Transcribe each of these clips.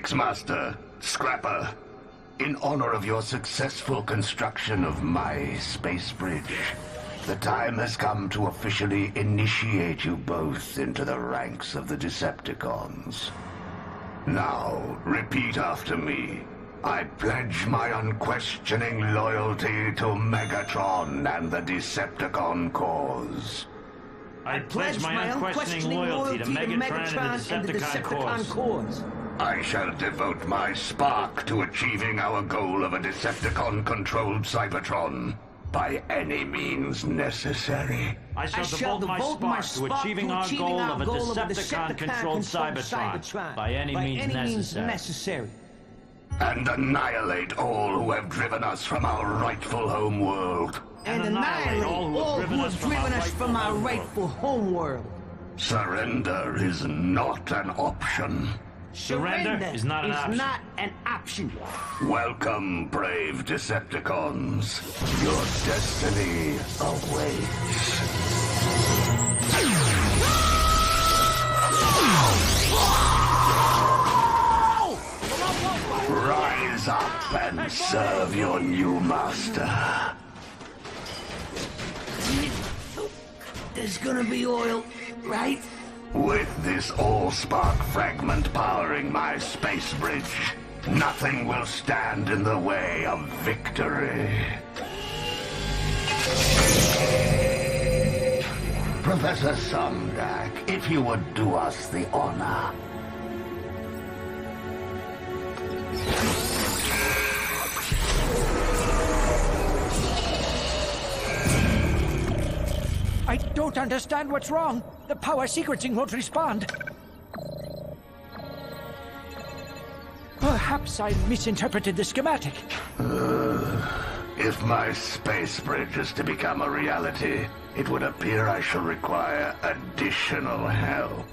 Greetings, Master. Scrapper. In honor of your successful construction of my space bridge, the time has come to officially initiate you both into the ranks of the Decepticons. Now, repeat after me. I pledge my unquestioning loyalty to Megatron and the Decepticon cause. I pledge my unquestioning loyalty to Megatron and the Decepticon cause. I shall devote my spark to achieving our goal of a Decepticon-controlled Cybertron by any means necessary. I shall devote my spark to achieving our goal of a Decepticon-controlled Cybertron by any means necessary. And annihilate all who have driven us from our rightful home world. And annihilate all who have driven us from our rightful home world. Surrender is not an option. Surrender is not an option. Welcome, brave Decepticons. Your destiny awaits. Rise up and serve your new master. There's gonna be oil, right? With this all-spark fragment powering my space bridge, nothing will stand in the way of victory. Professor Sumdak, if you would do us the honor. I don't understand what's wrong. The power sequencing won't respond. Perhaps I misinterpreted the schematic. If my space bridge is to become a reality, it would appear I shall require additional help.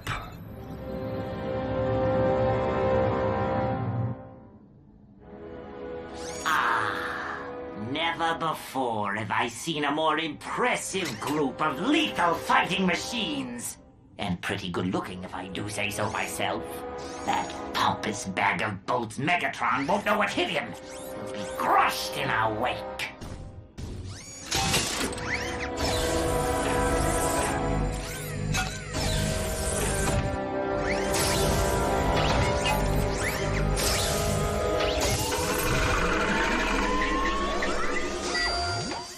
Never before have I seen a more impressive group of lethal fighting machines. And pretty good looking, if I do say so myself. That pompous bag of bolts Megatron won't know what hit him. He'll be crushed in our wake.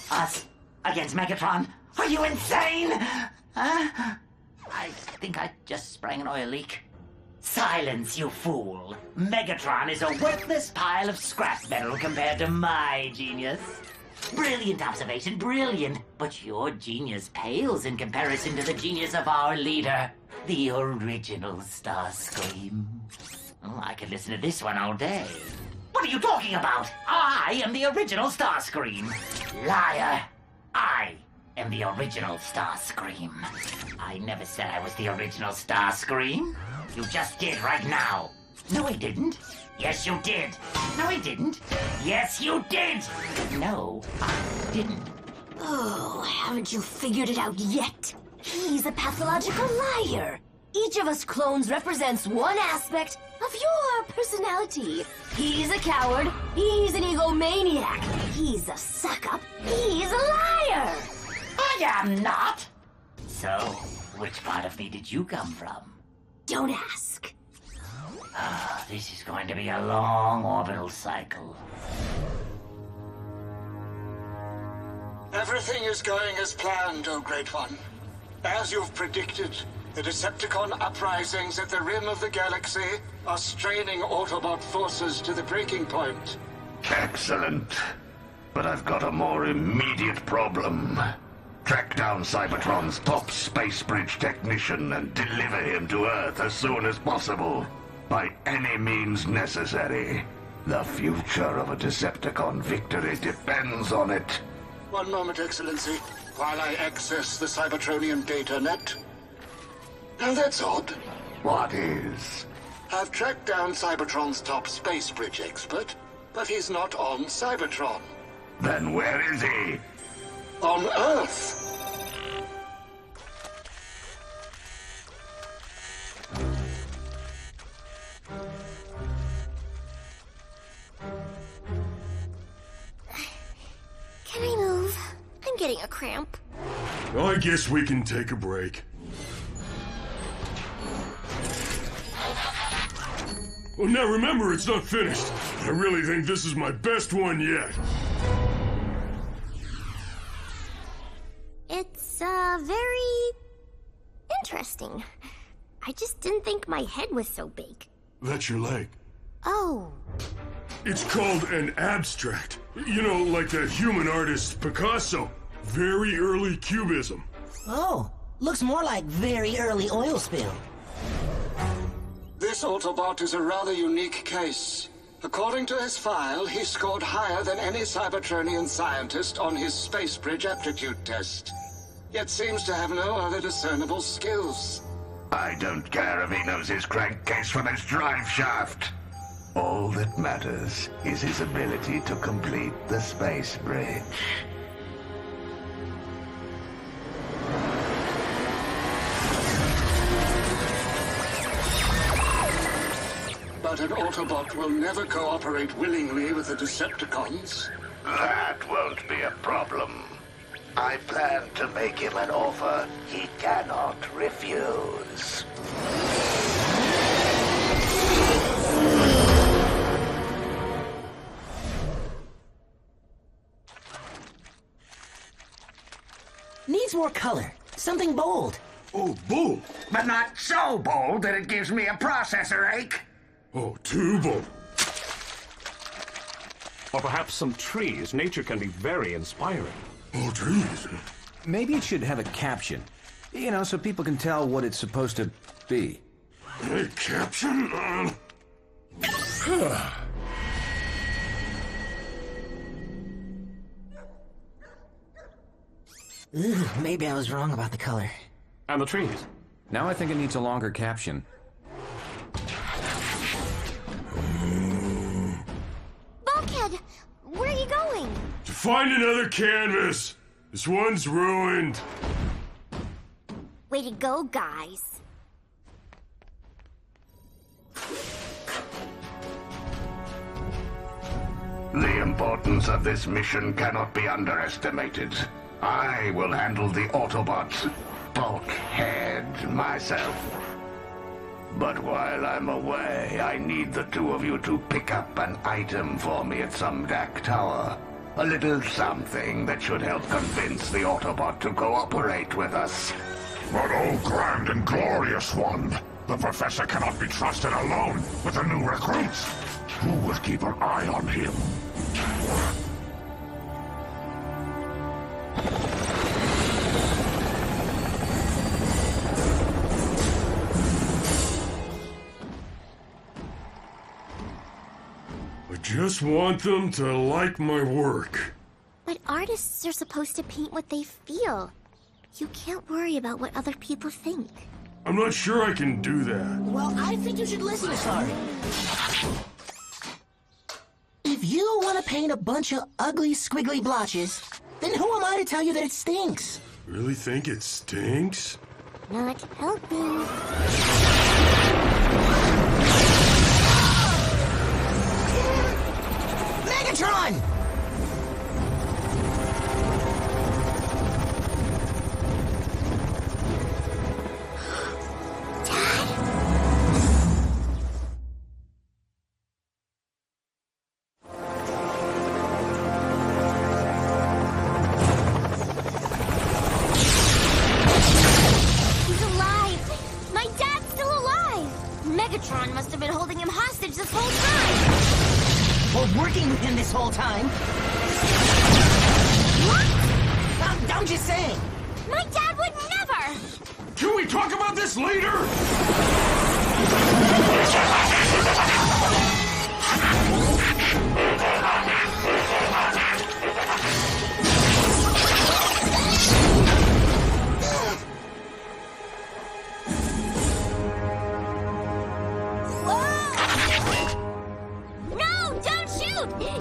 Us against Megatron? Are you insane? Huh? I think I just sprang an oil leak. Silence, you fool. Megatron is a worthless pile of scrap metal compared to my genius. Brilliant observation, brilliant. But your genius pales in comparison to the genius of our leader, the original Starscream. Oh, I could listen to this one all day. What are you talking about? I am the original Starscream. Liar. I am the original Starscream. I never said I was the original Starscream. You just did right now. No, I didn't. Yes, you did. No, I didn't. Yes, you did. No, I didn't. Oh, haven't you figured it out yet? He's a pathological liar. Each of us clones represents one aspect of your personality. He's a coward. He's an egomaniac. He's a suck-up. He's a liar. I am not. So, which part of me did you come from? Don't ask. This is going to be a long orbital cycle. Everything is going as planned, O Great One. As you've predicted, the Decepticon uprisings at the rim of the galaxy are straining Autobot forces to the breaking point. Excellent. But I've got a more immediate problem. Track down Cybertron's top space bridge technician and deliver him to Earth as soon as possible. By any means necessary. The future of a Decepticon victory depends on it. One moment, Excellency, while I access the Cybertronian data net. Now that's odd. What is? I've tracked down Cybertron's top space bridge expert, but he's not on Cybertron. Then where is he? On Earth. up? I guess we can take a break. Well, now remember, it's not finished. I really think this is my best one yet. It's, very interesting. I just didn't think my head was so big. That's your leg. Oh. It's called an abstract. You know, like the human artist Picasso. Very early Cubism. Oh, looks more like very early oil spill. This Autobot is a rather unique case. According to his file, he scored higher than any Cybertronian scientist on his space bridge aptitude test. Yet seems to have no other discernible skills. I don't care if he knows his crankcase from his drive shaft. All that matters is his ability to complete the space bridge. But an Autobot will never cooperate willingly with the Decepticons. That won't be a problem. I plan to make him an offer he cannot refuse. Needs more color. Something bold. Oh, bold. But not so bold that it gives me a processor ache. Oh, too bold. Or perhaps some trees. Nature can be very inspiring. Oh, trees. Maybe it should have a caption. You know, so people can tell what it's supposed to be. A caption? Ooh, maybe I was wrong about the color. And the trees. Now I think it needs a longer caption. Bulkhead, where are you going? To find another canvas. This one's ruined. Way to go, guys. The importance of this mission cannot be underestimated. I will handle the Autobots, Bulkhead, myself. But while I'm away, I need the two of you to pick up an item for me at some DAC tower. A little something that should help convince the Autobot to cooperate with us. But oh, grand and glorious one, the Professor cannot be trusted alone with the new recruits. Who will keep an eye on him? I just want them to like my work. But artists are supposed to paint what they feel. You can't worry about what other people think. I'm not sure I can do that. Well, I think you should listen to Sorry. If you want to paint a bunch of ugly, squiggly blotches, then who am I to tell you that it stinks? Really think it stinks? Not helping. Megatron! Megatron must have been holding him hostage this whole time! Or working with him this whole time! What? I'm just saying! My dad would never! Can we talk about this later?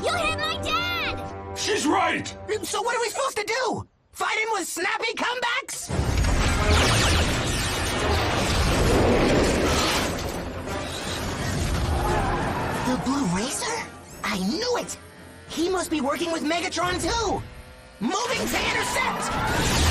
You'll hit my dad! She's right! So what are we supposed to do? Fight him with snappy comebacks? The Blue Racer? I knew it! He must be working with Megatron too! Moving to intercept!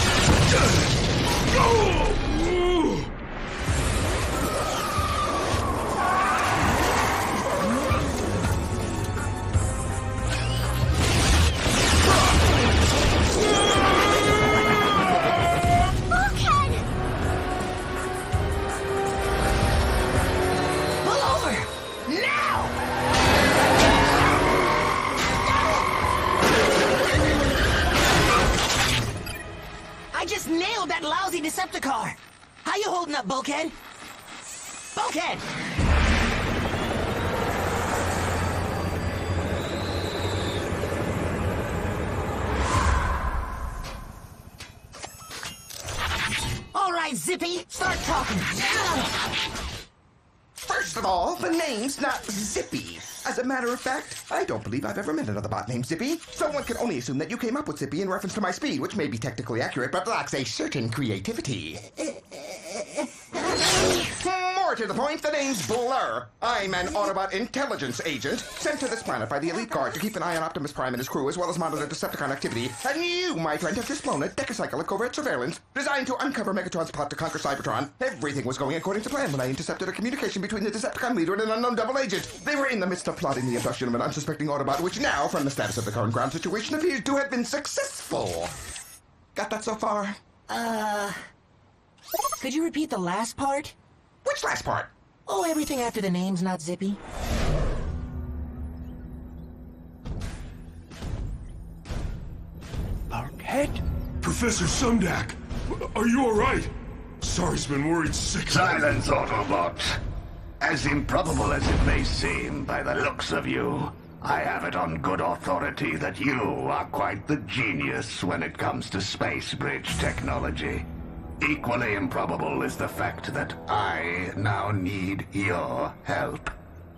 I just nailed that lousy Decepticon! How you holding up, Bulkhead? Bulkhead! All right, Zippy, start talking. First of all, the name's not Zippy. As a matter of fact, I don't believe I've ever met another bot named Zippy. Someone can only assume that you came up with Zippy in reference to my speed, which may be technically accurate, but lacks a certain creativity. More to the point, the name's Blur. I'm an Autobot intelligence agent sent to this planet by the Elite Guard to keep an eye on Optimus Prime and his crew, as well as monitor Decepticon activity. And you, my friend, have just blown a decacycle of covert surveillance designed to uncover Megatron's plot to conquer Cybertron. Everything was going according to plan when I intercepted a communication between the Decepticon leader and an unknown double agent. They were in the midst of plotting the abduction of an unsuspecting Autobot, which now, from the status of the current ground situation, appears to have been successful. Got that so far? Could you repeat the last part? Which last part? Oh, everything after the name's not Zippy. Bulkhead? Professor Sumdak, are you alright? Sorry's been worried sick. Silence, Autobot. As improbable as it may seem by the looks of you, I have it on good authority that you are quite the genius when it comes to space bridge technology. Equally improbable is the fact that I now need your help.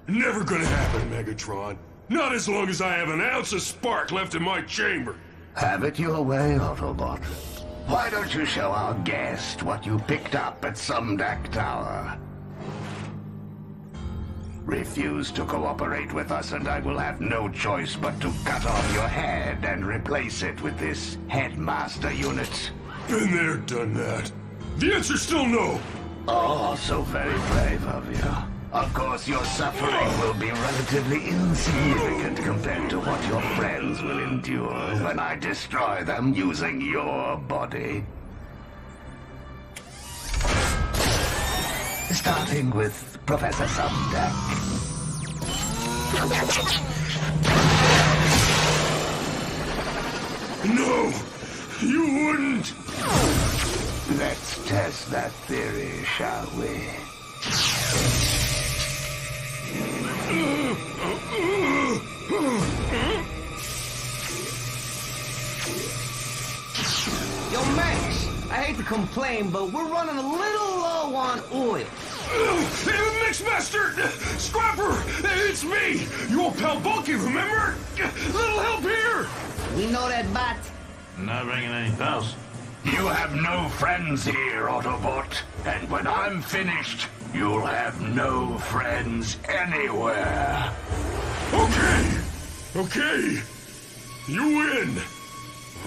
Never gonna happen, Megatron. Not as long as I have an ounce of spark left in my chamber. Have it your way, Autobot. Why don't you show our guest what you picked up at Sumdak Tower? Refuse to cooperate with us and I will have no choice but to cut off your head and replace it with this headmaster unit. Been there, done that. The answer's still no. Oh, so very brave of you. Of course, your suffering will be relatively insignificant compared to what your friends will endure when I destroy them using your body. Starting with Professor Sumdak. No! You wouldn't! Let's test that theory, shall we? Yo, Max, I hate to complain, but we're running a little low on oil. Mixmaster! Scrapper! It's me! Your pal Bulky, remember? Little help here! We know that, bot. Not bringing any pals. You have no friends here, Autobot. And when I'm finished, you'll have no friends anywhere. Okay. You win.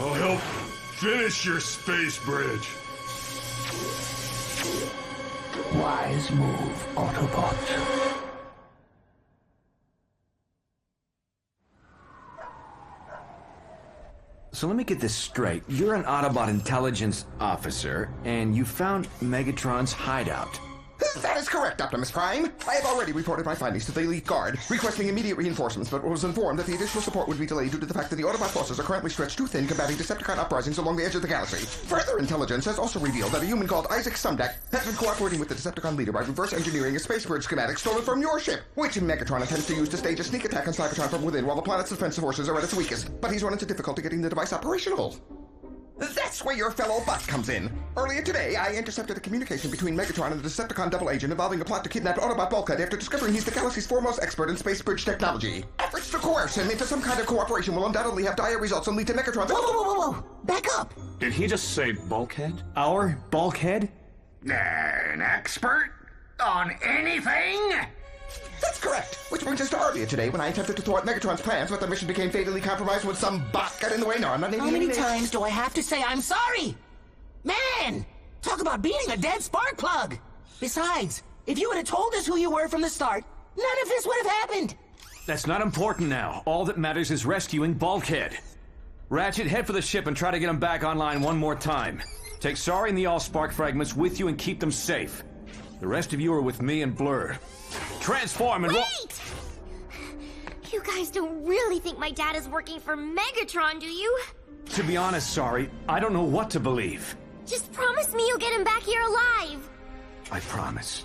I'll help finish your space bridge. Wise move, Autobot. So let me get this straight. You're an Autobot intelligence officer, and you found Megatron's hideout. That is correct, Optimus Prime. I have already reported my findings to the Elite Guard, requesting immediate reinforcements, but was informed that the additional support would be delayed due to the fact that the Autobot forces are currently stretched too thin combating Decepticon uprisings along the edge of the galaxy. Further intelligence has also revealed that a human called Isaac Sumdak has been cooperating with the Decepticon leader by reverse engineering a space bridge schematic stolen from your ship, which Megatron intends to use to stage a sneak attack on Cybertron from within while the planet's defensive forces are at its weakest. But he's run into difficulty getting the device operational. That's where your fellow bot comes in. Earlier today, I intercepted a communication between Megatron and a Decepticon double agent involving a plot to kidnap Autobot Bulkhead after discovering he's the galaxy's foremost expert in space bridge technology. Efforts to coerce him into some kind of cooperation will undoubtedly have dire results and lead to Megatron's— Whoa! Back up! Did he just say Bulkhead? Our Bulkhead? An expert on anything? That's correct. Which brings us to earlier today when I attempted to thwart Megatron's plans, but the mission became fatally compromised when some bot got in the way. No, I'm not naming How many names. times do I have to say I'm sorry? Man! Talk about beating a dead spark plug! Besides, if you would have told us who you were from the start, none of this would have happened! That's not important now. All that matters is rescuing Bulkhead. Ratchet, head for the ship and try to get him back online one more time. Take Sorry and the Allspark fragments with you and keep them safe. The rest of you are with me and Blur. Transform and— Wait! You guys don't really think my dad is working for Megatron, do you? To be honest, Sorry, I don't know what to believe. Just promise me you'll get him back here alive. I promise.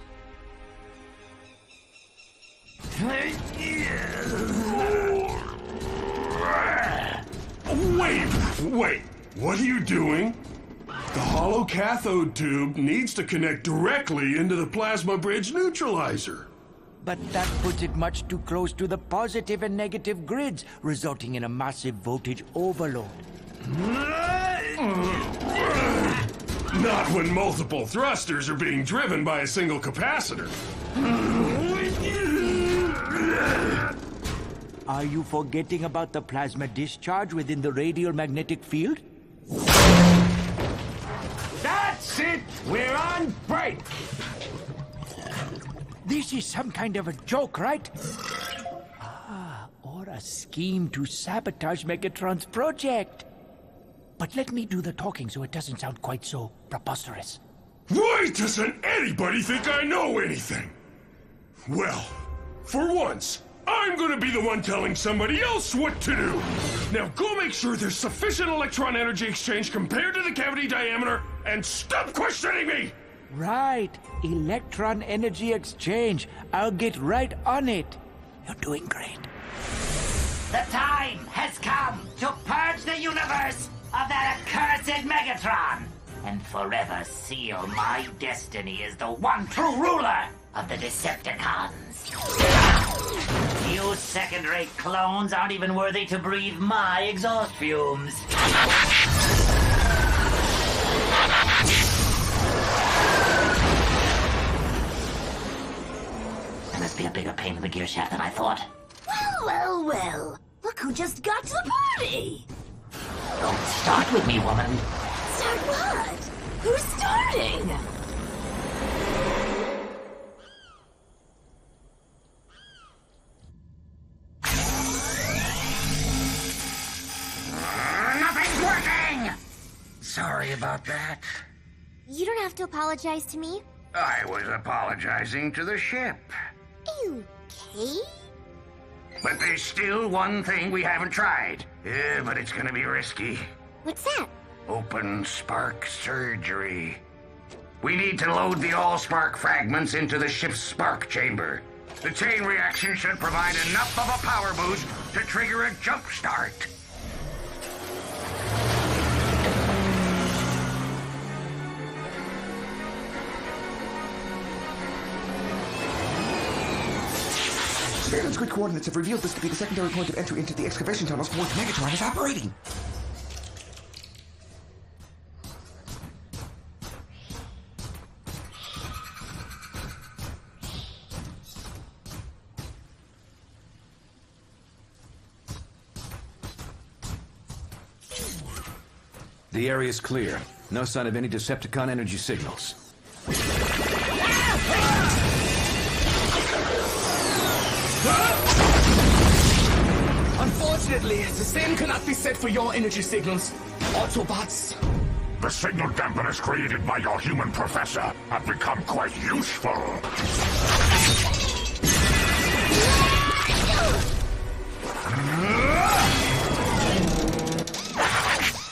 Wait. What are you doing? The hollow cathode tube needs to connect directly into the plasma bridge neutralizer. But that puts it much too close to the positive and negative grids, resulting in a massive voltage overload. Not when multiple thrusters are being driven by a single capacitor. Are you forgetting about the plasma discharge within the radial magnetic field? That's it! We're on break! This is some kind of a joke, right? Or a scheme to sabotage Megatron's project. But let me do the talking so it doesn't sound quite so preposterous. Why doesn't anybody think I know anything? Well, for once, I'm gonna be the one telling somebody else what to do. Now go make sure there's sufficient electron energy exchange compared to the cavity diameter, and stop questioning me! Right. Electron energy exchange. I'll get right on it. You're doing great. The time has come to purge the universe of that accursed Megatron and forever seal my destiny as the one true ruler of the Decepticons. You second-rate clones aren't even worthy to breathe my exhaust fumes. That must be a bigger pain in the gear shaft than I thought. Well. Look who just got to the party. Don't start with me, woman. Start what? Who's starting? Nothing's working! Sorry about that. You don't have to apologize to me. I was apologizing to the ship. You okay? But there's still one thing we haven't tried. But it's gonna be risky. What's that? Open spark surgery. We need to load the all-spark fragments into the ship's spark chamber. The chain reaction should provide enough of a power boost to trigger a jump start. Stanley's grid coordinates have revealed this to be the secondary point of entry into the excavation tunnels for which Megatron is operating. The area's clear. No sign of any Decepticon energy signals. Unfortunately, the same cannot be said for your energy signals, Autobots. The signal dampeners created by your human professor have become quite useful.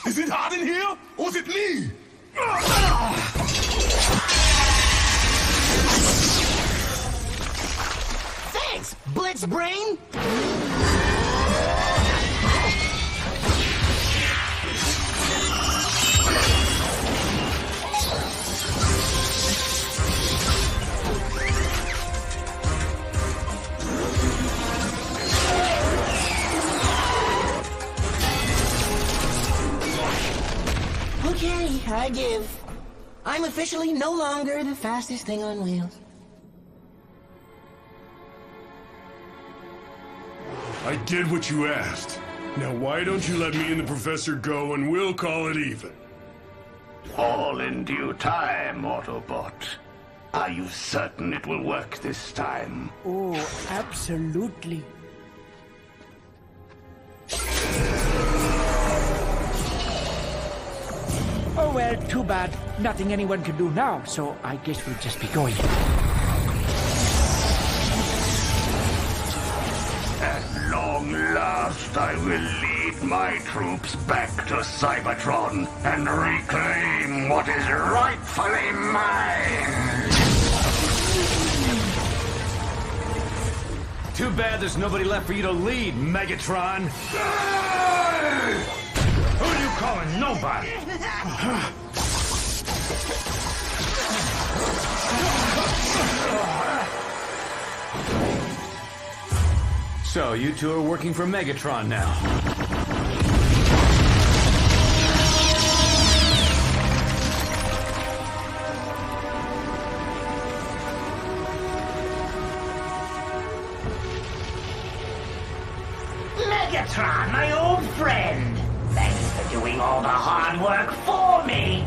Is it hot in here, or is it me? Thanks, Blitz Brain! Okay, I give. I'm officially no longer the fastest thing on wheels. I did what you asked. Now why don't you let me and the professor go and we'll call it even? All in due time, Autobot. Are you certain it will work this time? Oh, absolutely. Oh well, too bad. Nothing anyone can do now, so I guess we'll just be going. At long last, I will lead my troops back to Cybertron and reclaim claim what is rightfully mine. Too bad there's nobody left for you to lead, Megatron. Who are you calling nobody? So, you two are working for Megatron now. Megatron, my old friend. Thanks for doing all the hard work for me.